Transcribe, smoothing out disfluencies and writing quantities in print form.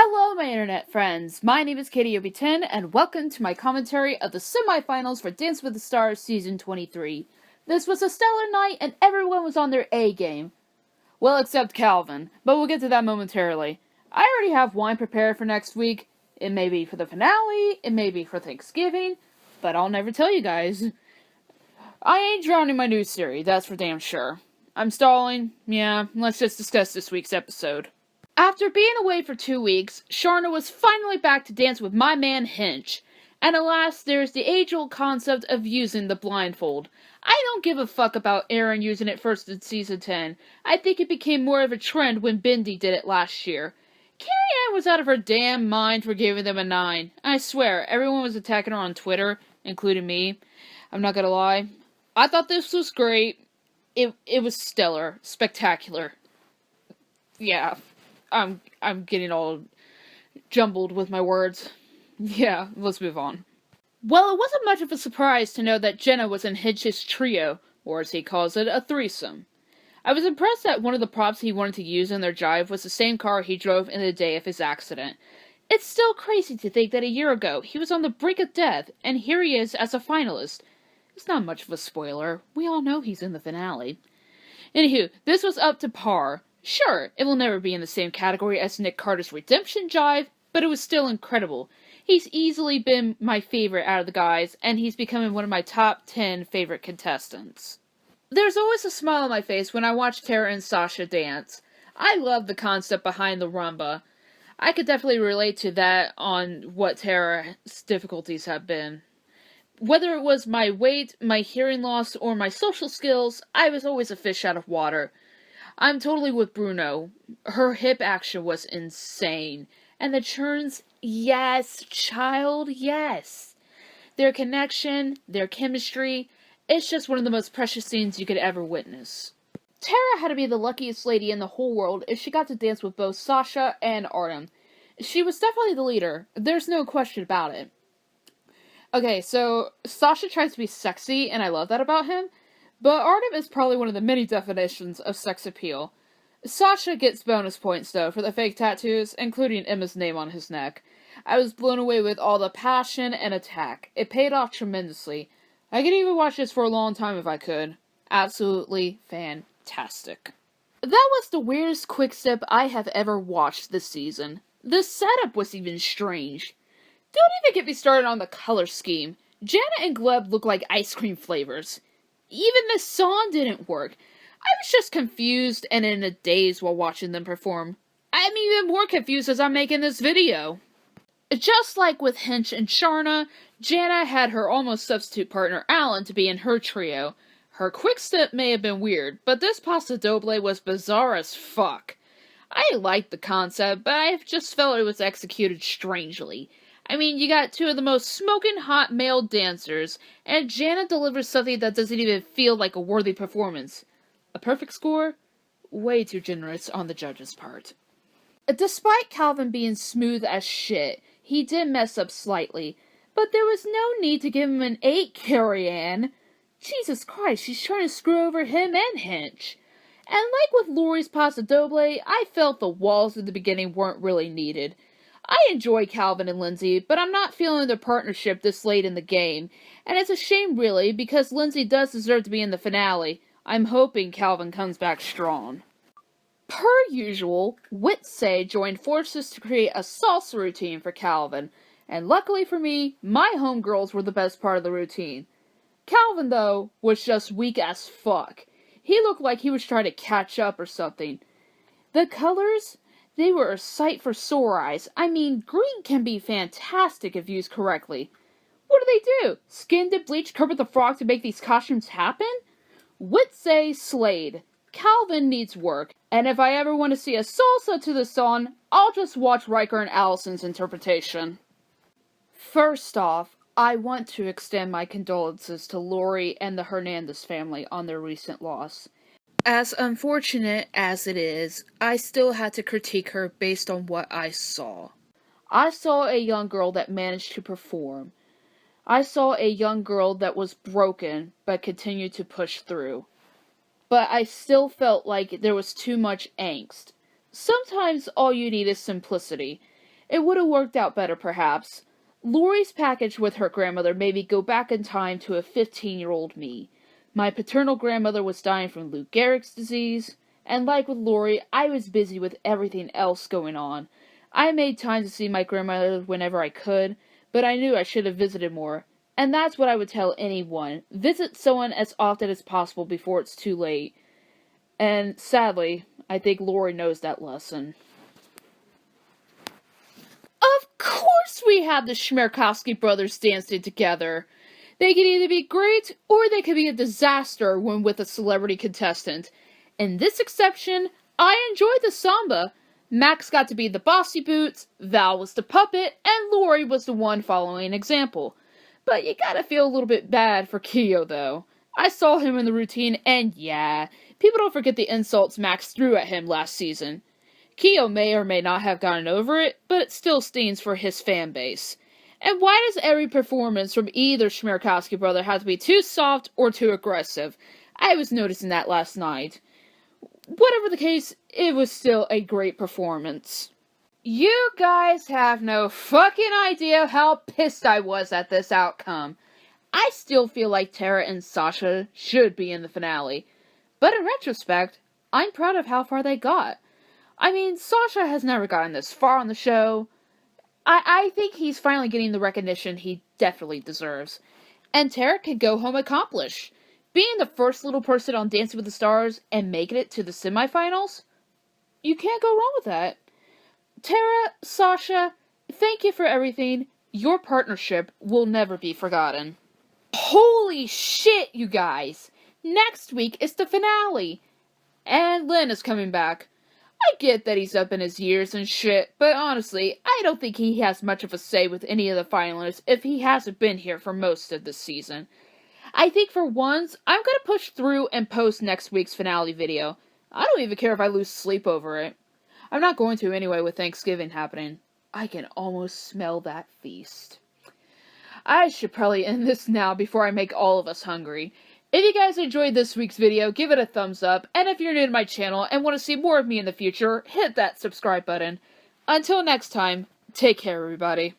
Hello, my internet friends! My name is KatieOB10, and welcome to my commentary of the semifinals for Dance with the Stars Season 23. This was a stellar night, and everyone was on their A game. Well, except Calvin, but we'll get to that momentarily. I already have wine prepared for next week. It may be for the finale, it may be for Thanksgiving, but I'll never tell you guys. I ain't drowning my news theory, that's for damn sure. I'm stalling? Yeah, let's just discuss this week's episode. After being away for 2 weeks, Sharna was finally back to dance with my man Hinch. And alas, there's the age-old concept of using the blindfold. I don't give a fuck about Aaron using it first in Season 10. I think it became more of a trend when Bindi did it last year. Carrie-Anne was out of her damn mind for giving them a 9. I swear, everyone was attacking her on Twitter, including me. I'm not gonna lie. I thought this was great. It was stellar. Spectacular. Yeah. I'm getting all jumbled with my words. Yeah, let's move on. Well, it wasn't much of a surprise to know that Jenna was in Hinch's trio, or as he calls it, a threesome. I was impressed that one of the props he wanted to use in their jive was the same car he drove in the day of his accident. It's still crazy to think that a year ago he was on the brink of death, and here he is as a finalist. It's not much of a spoiler. We all know he's in the finale. Anywho, this was up to par. Sure, it will never be in the same category as Nick Carter's Redemption Jive, but it was still incredible. He's easily been my favorite out of the guys, and he's becoming one of my top 10 favorite contestants. There's always a smile on my face when I watch Tara and Sasha dance. I love the concept behind the rumba. I could definitely relate to that on what Tara's difficulties have been. Whether it was my weight, my hearing loss, or my social skills, I was always a fish out of water. I'm totally with Bruno. Her hip action was insane. And the turns, yes, child, yes. Their connection, their chemistry, it's just one of the most precious scenes you could ever witness. Tara had to be the luckiest lady in the whole world if she got to dance with both Sasha and Artem. She was definitely the leader. There's no question about it. Okay, so Sasha tries to be sexy, and I love that about him. But Artem is probably one of the many definitions of sex appeal. Sasha gets bonus points, though, for the fake tattoos, including Emma's name on his neck. I was blown away with all the passion and attack. It paid off tremendously. I could even watch this for a long time if I could. Absolutely fantastic. That was the weirdest quick-step I have ever watched this season. The setup was even strange. Don't even get me started on the color scheme. Jana and Gleb look like ice cream flavors. Even the song didn't work. I was just confused and in a daze while watching them perform. I'm even more confused as I'm making this video. Just like with Hinch and Sharna, Jana had her almost substitute partner Alan to be in her trio. Her quick step may have been weird, but this Paso Doble was bizarre as fuck. I liked the concept, but I just felt it was executed strangely. I mean, you got two of the most smoking hot male dancers, and Jana delivers something that doesn't even feel like a worthy performance. A perfect score? Way too generous on the judge's part. Despite Calvin being smooth as shit, he did mess up slightly, but there was no need to give him an 8, Carrie-Anne. Jesus Christ, she's trying to screw over him and Hinch. And like with Laurie's Paso Doble, I felt the walls at the beginning weren't really needed. I enjoy Calvin and Lindsay, but I'm not feeling their partnership this late in the game. And it's a shame, really, because Lindsay does deserve to be in the finale. I'm hoping Calvin comes back strong. Per usual, Dwts joined forces to create a salsa routine for Calvin. And luckily for me, my homegirls were the best part of the routine. Calvin, though, was just weak as fuck. He looked like he was trying to catch up or something. The colors? They were a sight for sore eyes. I mean, green can be fantastic if used correctly. What do they do? Skin dip bleach Kermit the Frog to make these costumes happen? Dwts slayed. Calvin needs work, and if I ever want to see a salsa to the song, I'll just watch Riker and Allison's interpretation. First off, I want to extend my condolences to Laurie and the Hernandez family on their recent loss. As unfortunate as it is, I still had to critique her based on what I saw. I saw a young girl that managed to perform. I saw a young girl that was broken, but continued to push through. But I still felt like there was too much angst. Sometimes all you need is simplicity. It would have worked out better, perhaps. Laurie's package with her grandmother made me go back in time to a 15-year-old me. My paternal grandmother was dying from Lou Gehrig's disease, and like with Laurie, I was busy with everything else going on. I made time to see my grandmother whenever I could, but I knew I should have visited more. And that's what I would tell anyone. Visit someone as often as possible before it's too late. And sadly, I think Laurie knows that lesson. Of course we have the Schmerkowski brothers dancing together. They could either be great, or they could be a disaster when with a celebrity contestant. In this exception, I enjoyed the samba. Max got to be the bossy boots, Val was the puppet, and Laurie was the one following an example. But you gotta feel a little bit bad for Keo, though. I saw him in the routine, and yeah, people don't forget the insults Max threw at him last season. Keo may or may not have gotten over it, but it still stings for his fan base. And why does every performance from either Schmerkowski brother have to be too soft or too aggressive? I was noticing that last night. Whatever the case, it was still a great performance. You guys have no fucking idea how pissed I was at this outcome. I still feel like Tara and Sasha should be in the finale. But in retrospect, I'm proud of how far they got. I mean, Sasha has never gotten this far on the show. I think he's finally getting the recognition he definitely deserves. And Tara can go home accomplished. Being the first little person on Dancing with the Stars and making it to the semifinals? You can't go wrong with that. Tara, Sasha, thank you for everything. Your partnership will never be forgotten. Holy shit, you guys! Next week is the finale. And Lynn is coming back. I get that he's up in his years and shit, but honestly, I don't think he has much of a say with any of the finalists if he hasn't been here for most of this season. I think for once, I'm gonna push through and post next week's finale video. I don't even care if I lose sleep over it. I'm not going to anyway with Thanksgiving happening. I can almost smell that feast. I should probably end this now before I make all of us hungry. If you guys enjoyed this week's video, give it a thumbs up, and if you're new to my channel and want to see more of me in the future, hit that subscribe button. Until next time, take care everybody.